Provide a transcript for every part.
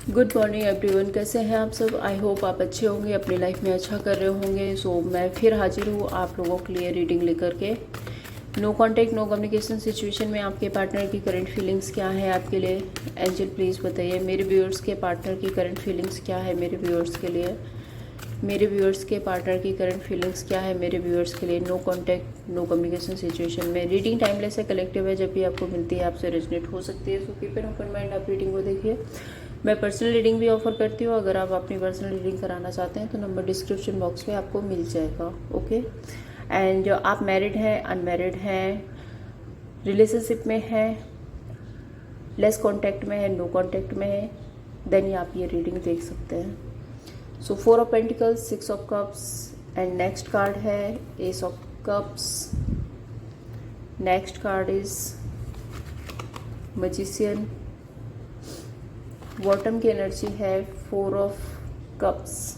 Good morning everyone, कैसे हैं आप सब। आई होप आप अच्छे होंगे, अपनी लाइफ में अच्छा कर रहे होंगे। सो मैं फिर हाजिर हूँ आप लोगों के लिए रीडिंग लेकर के। No contact no communication situation में आपके पार्टनर की करंट फीलिंग्स क्या है आपके लिए। एंजल प्लीज़ बताइए मेरे व्यूअर्स के पार्टनर की करंट फीलिंग्स क्या है मेरे व्यूअर्स के लिए। मेरे व्यूअर्स के पार्टनर की करंट फीलिंग्स क्या है मेरे व्यूअर्स के लिए। No contact no communication situation में रीडिंग टाइमलेस है, कलेक्टिव है, जब भी आपको मिलती है आपसे रेजोनेट हो सकती है। So keep an open mind, आप रीडिंग को देखिए। मैं पर्सनल रीडिंग भी ऑफर करती हूँ, अगर आप अपनी पर्सनल रीडिंग कराना चाहते हैं तो नंबर डिस्क्रिप्शन बॉक्स में आपको मिल जाएगा। ओके, एंड आप मैरिड हैं, अनमैरिड हैं, रिलेशनशिप में हैं, लेस कांटेक्ट में है, नो कांटेक्ट में है, देन आप ये रीडिंग देख सकते हैं। So 4 of pentacles, 6 of cups and next card है ace of cups. Next card is magician. Bottom की एनर्जी है 4 of cups.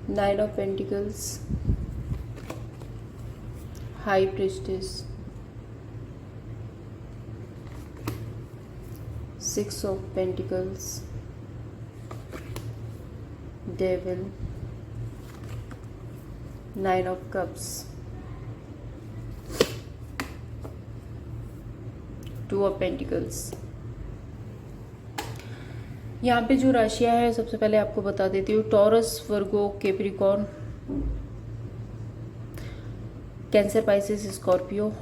Nine of pentacles, high priestess, 6 of Pentacles, Devil, 9 of Cups, 2 of Pentacles। यहाँ पे जो राशियाँ है सबसे पहले आपको बता देती हूँ। टॉरस, वर्गो, कैप्रिकॉर्न, कैंसर, पाइसेस, स्कॉर्पियो।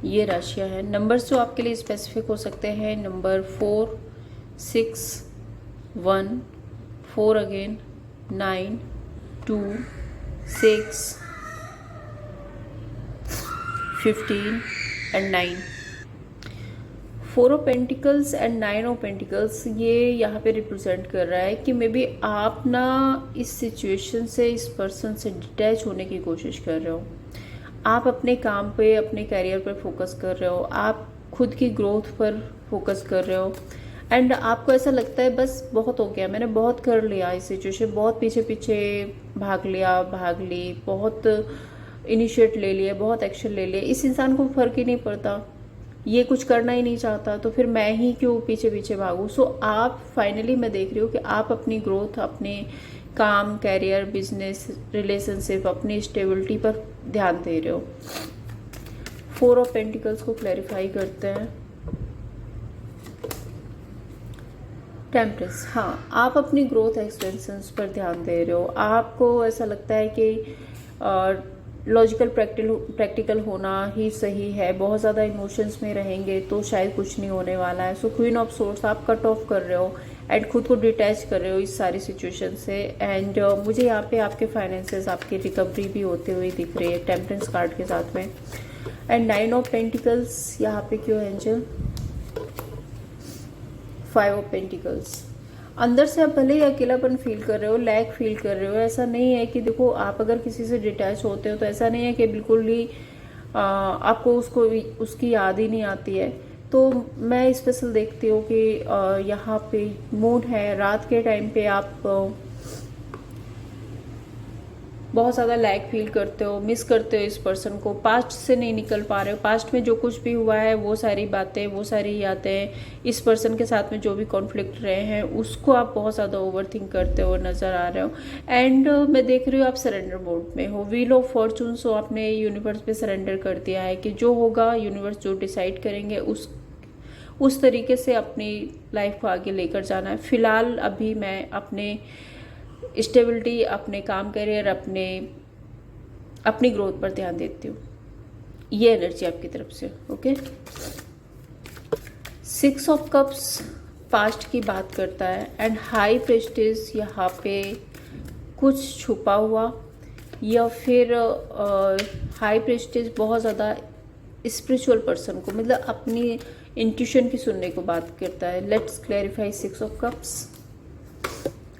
ये राशियाँ हैं। नंबर्स जो आपके लिए स्पेसिफिक हो सकते हैं, number 4, 6, 1, 4 again, 9, 2, 6, 15 and 9। 4 of pentacles and 9 of pentacles ये यहाँ पे रिप्रेजेंट कर रहा है कि मे बी आप ना इस सिचुएशन से, इस पर्सन से डिटैच होने की कोशिश कर रहे हो। आप अपने काम पे, अपने करियर पर फोकस कर रहे हो, आप खुद की ग्रोथ पर फोकस कर रहे हो, एंड आपको ऐसा लगता है बस बहुत हो गया, मैंने बहुत कर लिया इस सिचुएशन, बहुत पीछे पीछे भाग ली, बहुत इनिशिएट ले लिया, बहुत एक्शन ले लिया। इस इंसान को फर्क ही नहीं पड़ता, ये कुछ करना ही नहीं चाहता, तो फिर मैं ही क्यों पीछे पीछे भागूं। सो आप फाइनली, मैं देख रही हूँ कि आप अपनी ग्रोथ, अपने काम, कैरियर, बिजनेस, रिलेशनशिप, अपनी स्टेबिलिटी पर ध्यान दे रहे हो। 4 ऑफ पेंटिकल्स को क्लैरिफाई करते हैं। टेम्परेंस, हाँ, आप अपनी ग्रोथ एक्सपेंशंस पर ध्यान दे रहे हो। आपको ऐसा लगता है कि लॉजिकल प्रैक्टिकल होना ही सही है। बहुत ज़्यादा इमोशंस में रहेंगे तो शायद कुछ नहीं होने वाला है। सो क्वीन ऑफ सोर्ट्स, आप कट ऑफ कर रहे हो एंड खुद को डिटैच कर रहे हो इस सारी सिचुएशन से। एंड मुझे यहाँ पे आपके फाइनेंसेस, आपकी रिकवरी भी होते हुए दिख रही है टेम्परेंस कार्ड के साथ में। एंड 9 ऑफ पेंटिकल्स यहाँ पे क्यों एंजल। 5 ऑफ पेंटिकल्स, अंदर से आप भले ही अकेलापन फील कर रहे हो, लैक फील कर रहे हो। ऐसा नहीं है कि देखो, आप अगर किसी से डिटैच होते हो तो ऐसा नहीं है कि बिल्कुल ही आपको उसकी याद ही नहीं आती है। तो मैं स्पेशल देखती हूँ कि यहाँ पे मूड है, रात के टाइम पे आप बहुत ज़्यादा लैक फील करते हो, मिस करते हो इस पर्सन को, पास्ट से नहीं निकल पा रहे हो। पास्ट में जो कुछ भी हुआ है, वो सारी बातें, वो सारी यादें, इस पर्सन के साथ में जो भी कॉन्फ्लिक्ट रहे हैं, उसको आप बहुत ज़्यादा ओवरथिंक करते हो नज़र आ रहे हो। एंड मैं देख रही हूँ आप सरेंडर मोड में हो। व्हील ऑफ फॉर्चून, सो आपने यूनिवर्स पे सरेंडर कर दिया है कि जो होगा, यूनिवर्स जो डिसाइड करेंगे उस तरीके से अपनी लाइफ को आगे लेकर जाना है। फिलहाल अभी मैं अपने स्टेबिलिटी, अपने काम, करियर, अपनी ग्रोथ पर ध्यान देती हूँ। ये एनर्जी आपकी तरफ से। ओके, 6 ऑफ कप्स पास्ट की बात करता है एंड हाई प्रेस्टीज, यहाँ पे कुछ छुपा हुआ, या फिर हाई प्रेस्टीज बहुत ज़्यादा स्पिरिचुअल पर्सन को, मतलब अपनी इंट्यूशन की सुनने को बात करता है। Let's clarify 6 of cups.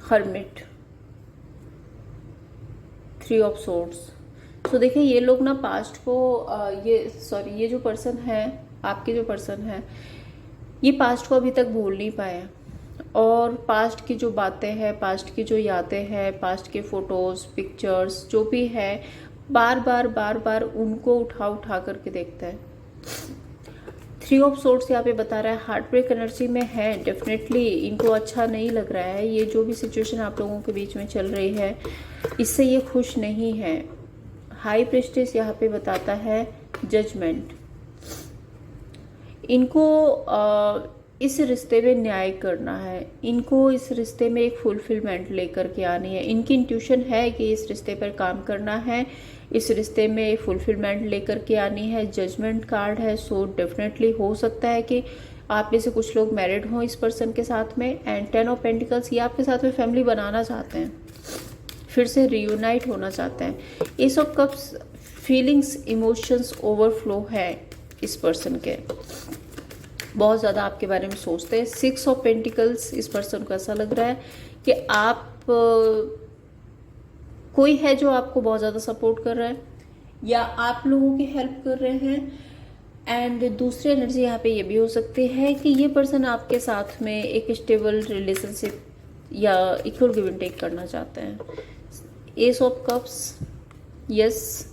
Hermit, 3 of swords, so देखिए ये लोग ना पास्ट को ये जो पर्सन है, आपके जो पर्सन है, ये पास्ट को अभी तक भूल नहीं पाए और पास्ट की जो बातें हैं, पास्ट की जो यादें हैं, पास्ट के फोटोज़, पिक्चर्स जो भी है, बार बार उनको उठा उठा करके देखता है। 3 ऑफ सोर्ड्स यहाँ पे बता रहा है, हार्ट ब्रेक एनर्जी में है। डेफिनेटली इनको अच्छा नहीं लग रहा है, ये जो भी सिचुएशन आप लोगों के बीच में चल रही है इससे ये खुश नहीं है। हाई प्रीस्टेस यहाँ पे बताता है जजमेंट। इनको इस रिश्ते में न्याय करना है, इनको इस रिश्ते में एक फुलफिलमेंट लेकर के आनी है। इनकी इंट्यूशन है कि इस रिश्ते पर काम करना है, इस रिश्ते में फुलफिलमेंट लेकर के आनी है। जजमेंट कार्ड है, सो डेफिनेटली हो सकता है कि आप में से कुछ लोग मैरिड हों इस पर्सन के साथ में। एंड 10 ऑफ पेंटिकल्स, ये आपके साथ में फैमिली बनाना चाहते हैं, फिर से रियूनाइट होना चाहते हैं। S of cups, feelings, emotions overflow है इस पर्सन के, बहुत ज़्यादा आपके बारे में सोचते हैं। 6 ऑफ पेंटिकल्स, इस पर्सन को ऐसा लग रहा है कि आप कोई है जो आपको बहुत ज़्यादा सपोर्ट कर रहा है या आप लोगों की हेल्प कर रहे हैं। एंड दूसरी एनर्जी यहाँ पे ये भी हो सकती है कि ये पर्सन आपके साथ में एक स्टेबल रिलेशनशिप या इक्वल गिव एंड टेक करना चाहते हैं। एस ऑफ कप्स, यस,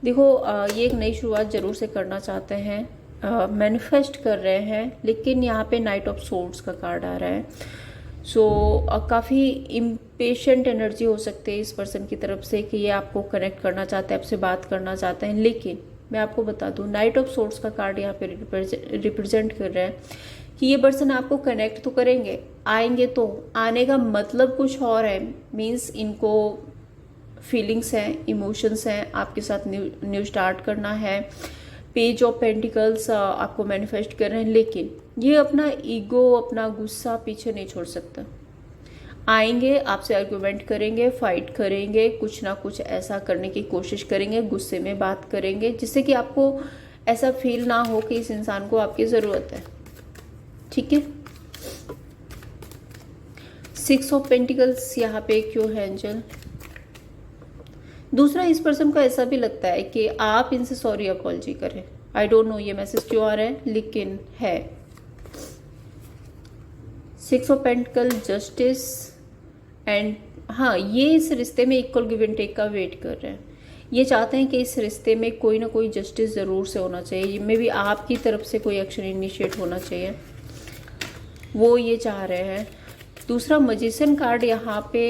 देखो ये एक नई शुरुआत ज़रूर से करना चाहते हैं, मैनिफेस्ट कर रहे हैं, लेकिन यहाँ पे नाइट ऑफ सोर्ड्स का कार्ड आ रहा है। सो काफ़ी इम्पेशेंट एनर्जी हो सकती है इस पर्सन की तरफ से कि ये आपको कनेक्ट करना चाहते हैं, आपसे बात करना चाहते हैं। लेकिन मैं आपको बता दूँ, नाइट ऑफ सोर्ड्स का कार्ड यहाँ पे रिप्रेजेंट कर रहा है कि ये पर्सन आपको कनेक्ट तो करेंगे, आएंगे तो आने का मतलब कुछ और है। मीन्स इनको फीलिंग्स हैं, इमोशंस हैं, आपके साथ न्यू स्टार्ट करना है। पेज ऑफ पेंटिकल्स आपको मैनिफेस्ट कर रहे हैं, लेकिन ये अपना ईगो, अपना गुस्सा पीछे नहीं छोड़ सकता। आएंगे, आपसे आर्गुमेंट करेंगे, फाइट करेंगे, कुछ ना कुछ ऐसा करने की कोशिश करेंगे, गुस्से में बात करेंगे जिससे कि आपको ऐसा फील ना हो कि इस इंसान को आपकी ज़रूरत है। ठीक है। 6 ऑफ पेंटिकल्स यहाँ पे क्यों है एंजल? दूसरा, इस पर्सन को ऐसा भी लगता है कि आप इनसे सॉरी अपॉलजी करें। आई डोंट नो ये मैसेज क्यों आ रहा है, लेकिन है। 6 ऑफ पेंटिकल, जस्टिस एंड हाँ, ये इस रिश्ते में इक्वल गिव एंड टेक का वेट कर रहे हैं। ये चाहते हैं कि इस रिश्ते में कोई ना कोई जस्टिस ज़रूर से होना चाहिए, मे भी आपकी तरफ से कोई एक्शन इनिशिएट होना चाहिए, वो ये चाह रहे हैं। दूसरा, मैजिशियन कार्ड यहाँ पे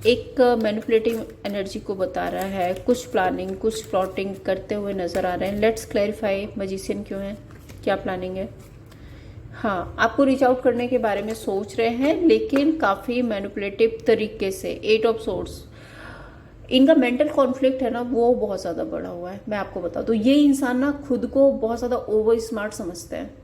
एक मैनिपुलेटिव एनर्जी को बता रहा है, कुछ प्लानिंग, कुछ प्लॉटिंग करते हुए नज़र आ रहे हैं। लेट्स क्लैरिफाई, मैजिशियन क्यों है, क्या प्लानिंग है? हाँ, आपको रीच आउट करने के बारे में सोच रहे हैं, लेकिन काफ़ी मैनिपुलेटिव तरीके से। 8 ऑफ सोर्ड्स, इनका मेंटल कॉन्फ्लिक्ट है ना, वो बहुत ज़्यादा बढ़ा हुआ है। मैं आपको बता दूँ, ये इंसान ना खुद को बहुत ज़्यादा ओवर स्मार्ट समझते हैं।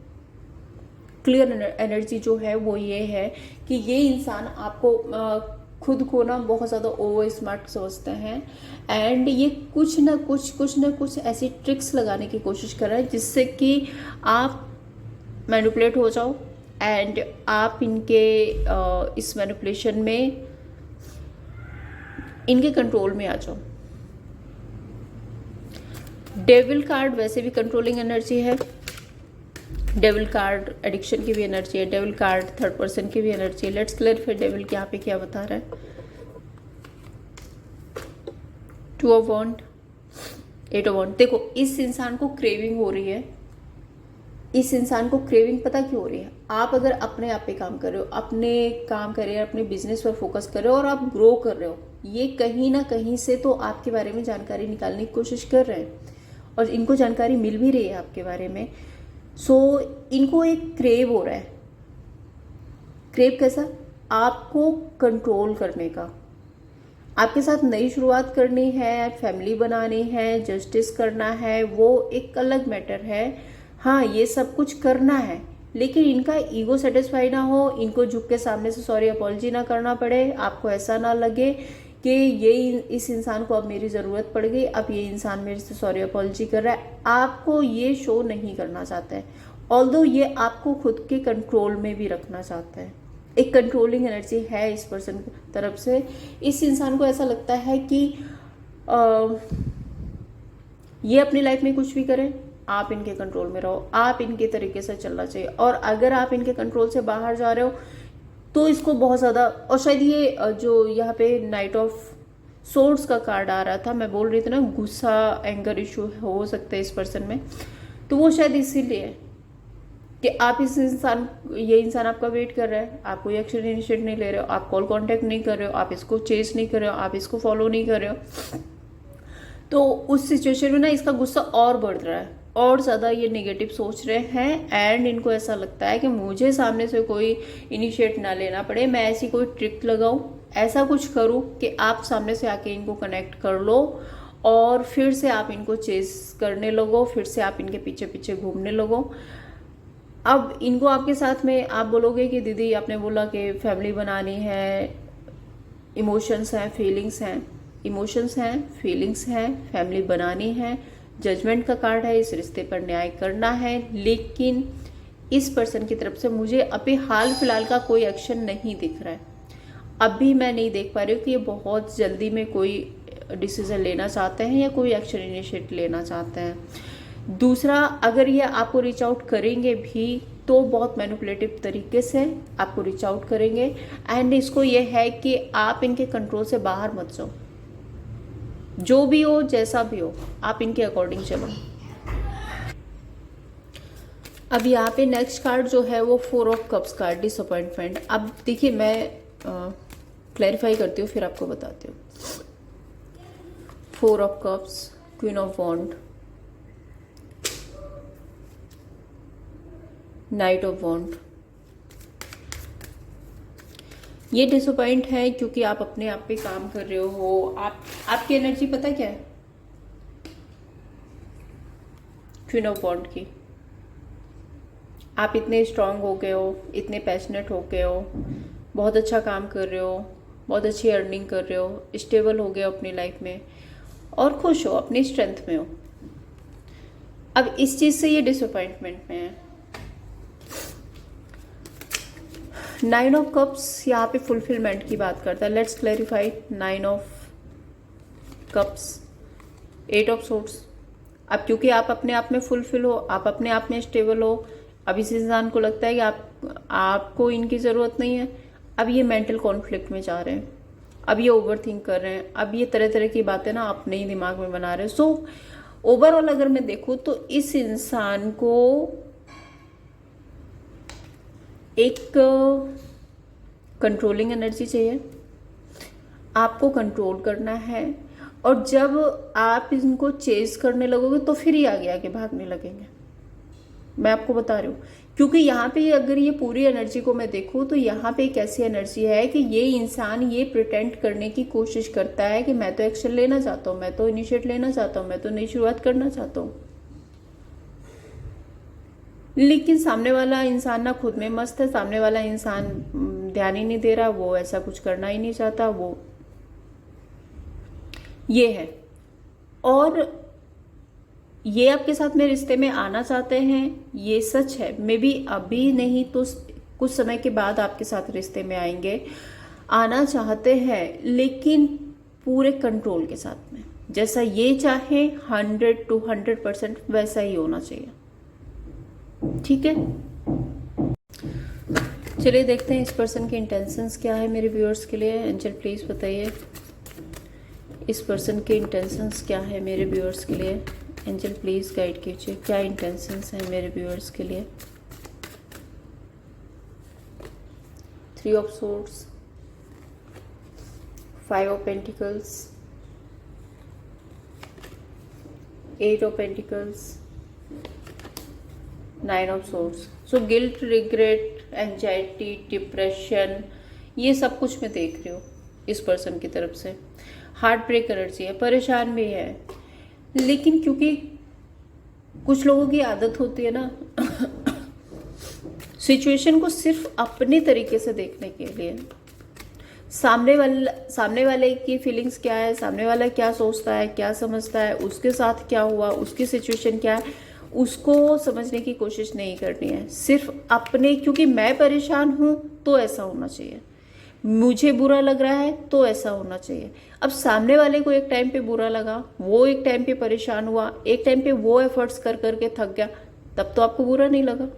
क्लियर एनर्जी जो है वो ये है कि ये इंसान आपको खुद को ना बहुत ज़्यादा ओवर स्मार्ट समझते हैं। एंड ये कुछ ना कुछ ऐसी ट्रिक्स लगाने की कोशिश कर रहा है जिससे कि आप मैनिपुलेट हो जाओ एंड आप इनके इस मैनिपुलेशन में, इनके कंट्रोल में आ जाओ। डेविल कार्ड वैसे भी कंट्रोलिंग एनर्जी है। डेविल कार्ड एडिक्शन की भी एनर्जी है। डेविल कार्ड थर्ड पर्सन की भी एनर्जी है। लेट्स क्लियरफाई डेविल यहाँ पे क्या बता रहा है। 2 ऑफ वॉन्ड, 8 ऑफ वॉन्ड। देखो, इस इंसान को क्रेविंग हो रही है। इस इंसान को क्रेविंग पता क्यों हो रही है? आप अगर अपने आप पे काम कर रहे हो, अपने काम कर रहे हो, अपने बिजनेस पर फोकस कर रहे हो और आप ग्रो कर रहे हो, ये कहीं ना कहीं से तो आपके बारे में जानकारी निकालने की कोशिश कर रहे हैं और इनको जानकारी मिल भी रही है आपके बारे में। सो इनको एक क्रेव हो रहा है। क्रेव कैसा? आपको कंट्रोल करने का, आपके साथ नई शुरुआत करनी है, फैमिली बनानी है, जस्टिस करना है, वो एक अलग मैटर है। हाँ, ये सब कुछ करना है, लेकिन इनका ईगो सेटिस्फाई ना हो, इनको झुक के सामने से सॉरी अपॉलजी ना करना पड़े, आपको ऐसा ना लगे कि ये इस इंसान को अब मेरी ज़रूरत पड़ गई, अब ये इंसान मेरे से सॉरी अपॉलजी कर रहा है। आपको ये शो नहीं करना चाहता है, ऑल्दो ये आपको खुद के कंट्रोल में भी रखना चाहता है। एक कंट्रोलिंग एनर्जी है इस पर्सन की तरफ से। इस इंसान को ऐसा लगता है कि ये अपनी लाइफ में कुछ भी करें, आप इनके कंट्रोल में रहो, आप इनके तरीके से चलना चाहिए। और अगर आप इनके कंट्रोल से बाहर जा रहे हो तो इसको बहुत ज़्यादा, और शायद ये जो यहाँ पे नाइट ऑफ सोर्ड्स का कार्ड आ रहा था, मैं बोल रही थी ना गुस्सा एंगर इशू हो सकता है इस पर्सन में, तो वो शायद इसीलिए कि आप ये इंसान आपका वेट कर रहा है, आप कोई एक्शन इनिशिएट नहीं ले रहे हो, आप कॉल कांटेक्ट नहीं कर रहे हो, आप इसको चेस नहीं कर रहे हो, आप इसको फॉलो नहीं कर रहे हो, तो उस सिचुएशन में ना इसका गुस्सा और बढ़ रहा है, और ज़्यादा ये नेगेटिव सोच रहे हैं। एंड इनको ऐसा लगता है कि मुझे सामने से कोई इनिशिएट ना लेना पड़े, मैं ऐसी कोई ट्रिक लगाऊं, ऐसा कुछ करूं कि आप सामने से आके इनको कनेक्ट कर लो और फिर से आप इनको चेस करने लगो, फिर से आप इनके पीछे पीछे घूमने लगो। अब इनको आपके साथ में आप बोलोगे कि दीदी आपने बोला कि फैमिली बनानी है, इमोशंस हैं, फीलिंग्स हैं, इमोशंस हैं, फीलिंग्स हैं, फैमिली बनानी है, जजमेंट का कार्ड है, इस रिश्ते पर न्याय करना है, लेकिन इस पर्सन की तरफ से मुझे अभी हाल फिलहाल का कोई एक्शन नहीं दिख रहा है। अभी मैं नहीं देख पा रही हूँ कि ये बहुत जल्दी में कोई डिसीजन लेना चाहते हैं या कोई एक्शन इनिशिएट लेना चाहते हैं। दूसरा, अगर ये आपको रीच आउट करेंगे भी तो बहुत मैनिपुलेटिव तरीके से आपको रीच आउट करेंगे। एंड इसको ये है कि आप इनके कंट्रोल से बाहर मत जाओ, जो भी हो जैसा भी हो आप इनके अकॉर्डिंग चलो। अब यहाँ पे नेक्स्ट कार्ड जो है वो 4 ऑफ कप्स कार्ड, डिसअपॉइंटमेंट। अब देखिए मैं क्लैरिफाई करती हूँ फिर आपको बताती हूँ। 4 of cups, queen of wand, knight of wand. ये डिसअपॉइंट है क्योंकि आप अपने आप पे काम कर रहे हो। आपकी एनर्जी पता क्या है क्वीन ऑफ वॉन्ड की। आप इतने स्ट्रांग हो गए हो, इतने पैशनेट हो गए हो, बहुत अच्छा काम कर रहे हो, बहुत अच्छी अर्निंग कर रहे हो, स्टेबल हो गए हो अपनी लाइफ में और खुश हो, अपनी स्ट्रेंथ में हो। अब इस चीज़ से ये डिसअपॉइंटमेंट में है। 9 ऑफ कप्स यहाँ पे फुलफिलमेंट की बात करता है। Let's clarify. 9 of cups, 8 of swords. अब क्योंकि आप अपने आप में फुलफिल हो, आप अपने आप में स्टेबल हो, अब इस इंसान को लगता है कि आपको इनकी ज़रूरत नहीं है। अब ये मेंटल कॉन्फ्लिक्ट में जा रहे हैं, अब ये ओवर थिंक कर रहे हैं, अब ये तरह तरह की बातें ना अपने ही दिमाग में बना रहे हैं। सो ओवरऑल अगर मैं देखूँ तो इस इंसान को एक कंट्रोलिंग एनर्जी चाहिए, आपको कंट्रोल करना है। और जब आप इनको चेज करने लगोगे तो फिर ही आगे आगे भागने लगेंगे, मैं आपको बता रही हूँ। क्योंकि यहाँ पे अगर ये पूरी एनर्जी को मैं देखूँ तो यहाँ पे एक ऐसी एनर्जी है कि ये इंसान ये प्रिटेंड करने की कोशिश करता है कि मैं तो एक्शन लेना चाहता हूँ, मैं तो इनिशिएट लेना चाहता हूँ, मैं तो नई शुरुआत करना चाहता हूँ, लेकिन सामने वाला इंसान ना खुद में मस्त है, सामने वाला इंसान ध्यान ही नहीं दे रहा, वो ऐसा कुछ करना ही नहीं चाहता, वो ये है। और ये आपके साथ में रिश्ते में आना चाहते हैं, ये सच है। मे बी अभी नहीं तो कुछ समय के बाद आपके साथ रिश्ते में आएंगे, आना चाहते हैं, लेकिन पूरे कंट्रोल के साथ में। जैसा ये चाहे 100 to 100% वैसा ही होना चाहिए, ठीक है। चलिए देखते हैं इस पर्सन के इंटेंशंस क्या है मेरे व्यूअर्स के लिए। एंजल प्लीज बताइए इस पर्सन के इंटेंशंस क्या है मेरे व्यूअर्स के लिए। एंजल प्लीज गाइड कीजिए, क्या इंटेंशंस हैं मेरे व्यूअर्स के लिए। 3 of swords, 5 of pentacles, 8 of pentacles, 9 of swords. So guilt, regret, anxiety, depression, ये सब कुछ मैं देख रही हूँ इस पर्सन की तरफ से। हार्ट ब्रेक एनर्जी है, परेशान भी है, लेकिन क्योंकि कुछ लोगों की आदत होती है ना सिचुएशन को सिर्फ अपने तरीके से देखने के लिए, सामने वाले की फीलिंग्स क्या है, सामने वाला क्या सोचता है, क्या समझता है, उसके साथ क्या हुआ, उसकी सिचुएशन क्या है, उसको समझने की कोशिश नहीं करनी है। सिर्फ अपने, क्योंकि मैं परेशान हूँ तो ऐसा होना चाहिए, मुझे बुरा लग रहा है तो ऐसा होना चाहिए। अब सामने वाले को एक टाइम पे बुरा लगा, वो एक टाइम पे परेशान हुआ, एक टाइम पे वो एफर्ट्स कर करके थक गया, तब तो आपको बुरा नहीं लगा।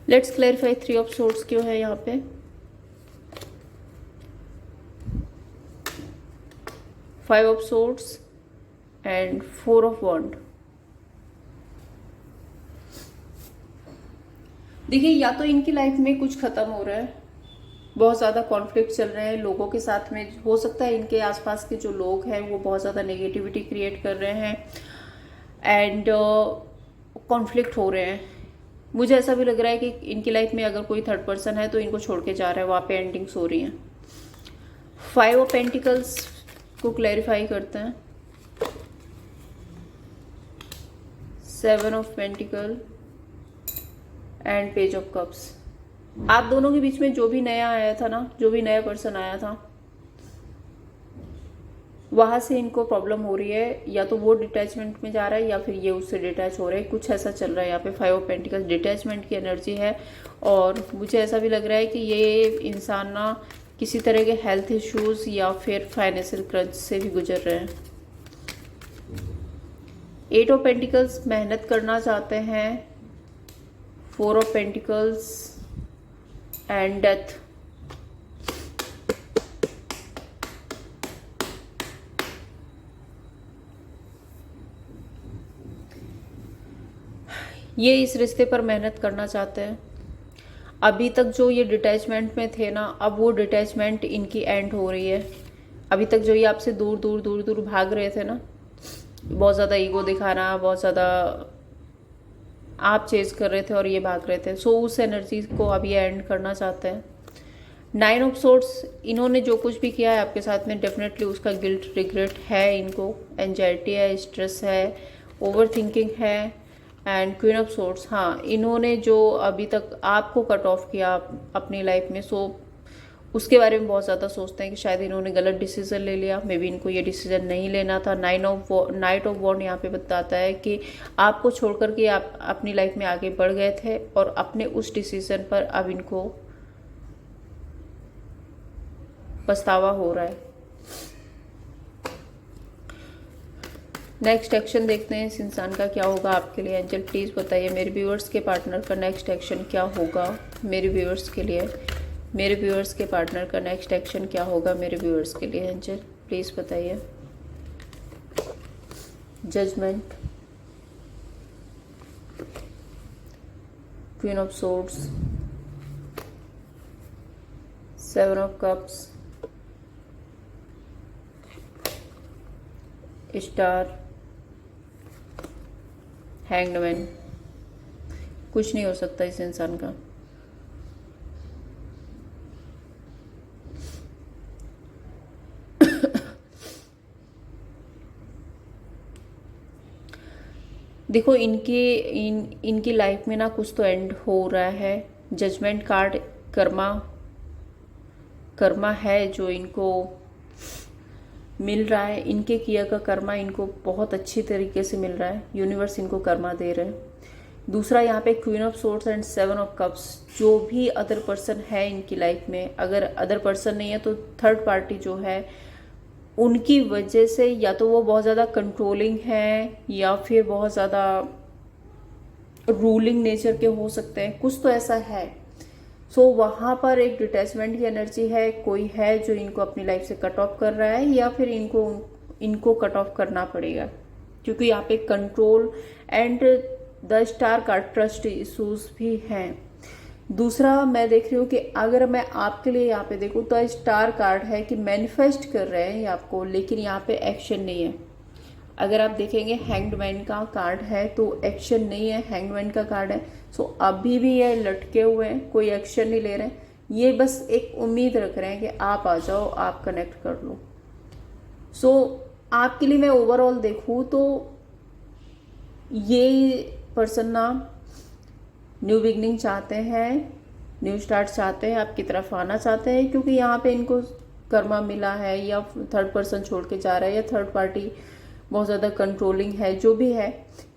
लेट्स क्लैरिफाई 3 ऑफ सोर्ड्स क्यों है यहाँ पे। 5 ऑफ सोर्ड्स एंड 4 ऑफ वॉन्ड। देखिए, या तो इनकी लाइफ में कुछ खत्म हो रहा है, बहुत ज़्यादा कॉन्फ्लिक्ट चल रहे हैं लोगों के साथ में। हो सकता है इनके आसपास के जो लोग हैं वो बहुत ज़्यादा नेगेटिविटी क्रिएट कर रहे हैं एंड कॉन्फ्लिक्ट हो रहे हैं। मुझे ऐसा भी लग रहा है कि इनकी लाइफ में अगर कोई थर्ड पर्सन है तो इनको छोड़ के जा रहा है, वहाँ पे एंडिंग्स हो रही हैं। 5 ऑफ पेंटिकल्स को क्लैरिफाई करते हैं। 7 of pentacle and page of cups. आप दोनों के बीच में जो भी नया आया था ना, जो भी नया पर्सन आया था, वहां से इनको प्रॉब्लम हो रही है। या तो वो डिटैचमेंट में जा रहा है या फिर ये उससे डिटैच हो रहे हैं, कुछ ऐसा चल रहा है यहाँ पे। 5 ऑफ पेंटिकल्स डिटैचमेंट की एनर्जी है और मुझे ऐसा भी लग रहा है कि ये इंसान ना किसी तरह के हेल्थ इश्यूज या फिर फाइनेंशियल क्रंच से भी गुजर रहे हैं। 8 ऑफ पेंटिकल्स मेहनत करना चाहते हैं। 4 ऑफ पेंटिकल्स एंड डेथ। ये इस रिश्ते पर मेहनत करना चाहते हैं। अभी तक जो ये डिटैचमेंट में थे ना, अब वो डिटैचमेंट इनकी एंड हो रही है। अभी तक जो ये आपसे दूर दूर दूर दूर भाग रहे थे ना, बहुत ज़्यादा ईगो दिखाना, बहुत ज़्यादा आप चेज कर रहे थे और ये भाग रहे थे, सो उस एनर्जी को अब ये एंड करना चाहते हैं। 9 ऑफ सोर्ड्स, इन्होंने जो कुछ भी किया है आपके साथ में डेफिनेटली उसका गिल्ट रिग्रेट है इनको, एंजाइटी है, स्ट्रेस है, ओवर थिंकिंग है। एंड क्वीन ऑफ सोर्ड्स, हाँ, इन्होंने जो अभी तक आपको कट ऑफ किया अपनी लाइफ में, सो उसके बारे में बहुत ज़्यादा सोचते हैं कि शायद इन्होंने गलत डिसीजन ले लिया, मे बी इनको ये डिसीजन नहीं लेना था। नाइट ऑफ वॉन्ड यहाँ पे बताता है कि आपको छोड़ कर के आप अपनी लाइफ में आगे बढ़ गए थे और अपने उस डिसीजन पर अब इनको पछतावा हो रहा है। नेक्स्ट एक्शन देखते हैं इस इंसान का क्या होगा आपके लिए। एंजल प्लीज़ बताइए मेरे व्यूअर्स के पार्टनर का नेक्स्ट एक्शन क्या होगा मेरे व्यूअर्स के लिए। मेरे व्यूअर्स के पार्टनर का नेक्स्ट एक्शन क्या होगा मेरे व्यूअर्स के लिए। एंजल प्लीज़ बताइए। Judgment, queen of swords, 7 of cups, star, hanged man. कुछ नहीं हो सकता इस इंसान का। देखो, इनकी लाइफ में ना कुछ तो एंड हो रहा है। जजमेंट कार्ड, कर्मा है जो इनको मिल रहा है। इनके किया का कर्मा इनको बहुत अच्छी तरीके से मिल रहा है। यूनिवर्स इनको कर्मा दे रहे हैं। दूसरा यहाँ पे queen of swords and 7 of cups, जो भी अदर पर्सन है इनकी लाइफ में, अगर अदर पर्सन नहीं है तो थर्ड पार्टी जो है उनकी वजह से या तो वो बहुत ज़्यादा कंट्रोलिंग है या फिर बहुत ज़्यादा रूलिंग नेचर के हो सकते हैं, कुछ तो ऐसा है। सो वहाँ पर एक डिटैचमेंट की एनर्जी है। कोई है जो इनको अपनी लाइफ से कट ऑफ कर रहा है या फिर इनको कट ऑफ करना पड़ेगा, क्योंकि यहाँ पे कंट्रोल एंड द स्टार का ट्रस्ट इशूज भी हैं। दूसरा मैं देख रही हूँ कि अगर मैं आपके लिए यहाँ पे देखूँ तो स्टार कार्ड है कि मैनिफेस्ट कर रहे हैं ये आपको, लेकिन यहाँ पे एक्शन नहीं है। अगर आप देखेंगे हैंग्ड मैन का कार्ड है तो एक्शन नहीं है, हैंग्ड मैन का कार्ड है। सो अभी भी ये लटके हुए हैं, कोई एक्शन नहीं ले रहे हैं। ये बस एक उम्मीद रख रहे हैं कि आप आ जाओ, आप कनेक्ट कर लो। सो आपके लिए मैं ओवरऑल देखूँ तो ये पर्सन ना न्यू बिगनिंग चाहते हैं, न्यू स्टार्ट चाहते हैं, आपकी तरफ आना चाहते हैं, क्योंकि यहाँ पे इनको कर्मा मिला है या थर्ड पर्सन छोड़ के जा रहा है या थर्ड पार्टी बहुत ज़्यादा कंट्रोलिंग है, जो भी है।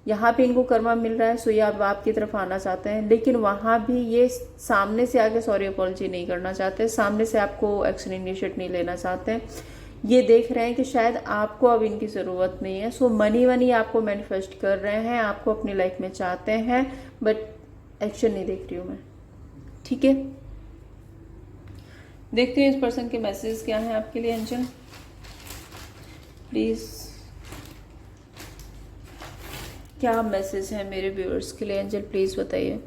यहाँ पे इनको कर्मा मिल रहा है, सो ये अब आपकी तरफ आना चाहते हैं, लेकिन वहाँ भी ये सामने से आके सॉरी अपॉलजी नहीं करना चाहते, सामने से आपको एक्शन इनिशिएट नहीं लेना चाहते हैं। ये देख रहे हैं कि शायद आपको अब इनकी ज़रूरत नहीं है, सो मनी वनी आपको मैनिफेस्ट कर रहे हैं, आपको अपनी लाइफ में चाहते हैं, बट एक्शन नहीं देख रही हूँ मैं। ठीक है, देखते हैं इस पर्सन के मैसेज क्या है आपके लिए एंजल। प्लीज़ क्या मैसेज है मेरे व्यूअर्स के लिए एंजल, प्लीज़ बताइए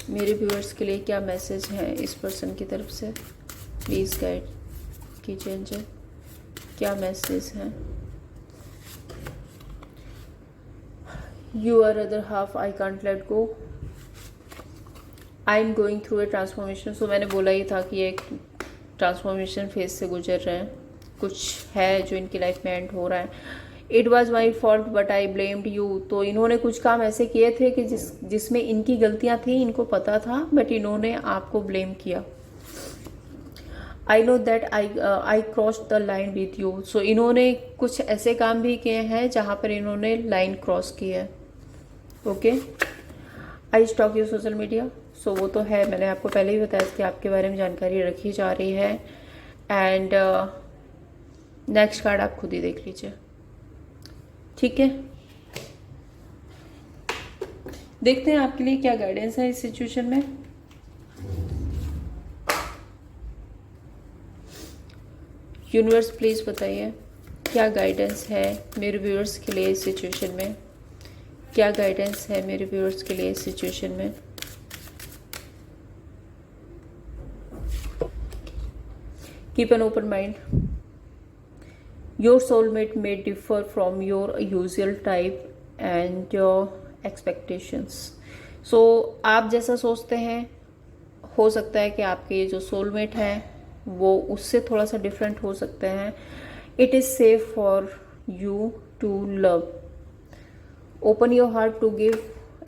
मेरे व्यूअर्स के लिए क्या मैसेज है इस पर्सन की तरफ से। प्लीज़ गाइड कीजिए एंजल, क्या मैसेज है। You are other half I can't let go, I am going through a transformation. So मैंने बोला ही था कि ये एक ट्रांसफॉर्मेशन फेज से गुजर रहे हैं, कुछ है जो इनकी लाइफ में एंड हो रहा है। It was my fault but I blamed you. तो इन्होंने कुछ काम ऐसे किए थे कि जिसमें इनकी गलतियां थी, इनको पता था, बट इन्होंने आपको ब्लेम किया। I know that I cross the line with you. So इन्होंने कुछ ऐसे काम भी किए हैं जहां पर इन्होंने लाइन क्रॉस की है। Okay, I stalk you social media. So वो तो है, मैंने आपको पहले ही बताया कि आपके बारे में जानकारी रखी जा रही है। एंड नेक्स्ट कार्ड आप खुद ही देख लीजिए, ठीक है। देखते हैं आपके लिए क्या गाइडेंस है इस सिचुएशन में। यूनिवर्स प्लीज बताइए क्या गाइडेंस है मेरे व्यूअर्स के लिए इस सिचुएशन में, क्या गाइडेंस है मेरे व्यूअर्स के लिए इस सिचुएशन में। Keep an open mind, your soulmate may differ from your usual type and your expectations. So आप जैसा सोचते हैं, हो सकता है कि आपके ये जो सोलमेट हैं वो उससे थोड़ा सा डिफरेंट हो सकते हैं। It is safe for you to love, open your heart to give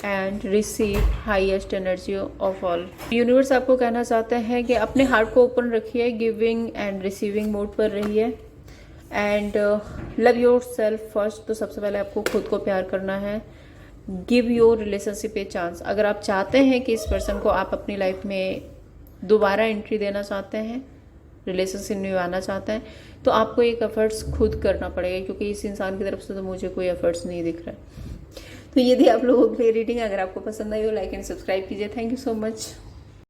and receive highest energy of all. Universe आपको कहना चाहते हैं कि अपने हार्ट को ओपन रखिए, गिविंग एंड रिसीविंग मोड पर रहिए and love your self first. तो सबसे पहले आपको खुद को प्यार करना है। Give your relationship a chance. अगर आप चाहते हैं कि इस पर्सन को आप अपनी लाइफ में दोबारा एंट्री देना चाहते हैं, रिलेशनशिप निभाना चाहते हैं, तो आपको एक एफर्ट्स खुद करना पड़ेगा, क्योंकि इस इंसान की तरफ से तो मुझे कोई एफर्ट्स नहीं दिख रहा है। तो ये थी आप लोगों के लिए रीडिंग। अगर आपको पसंद आई हो लाइक एंड सब्सक्राइब कीजिए। Thank you so much.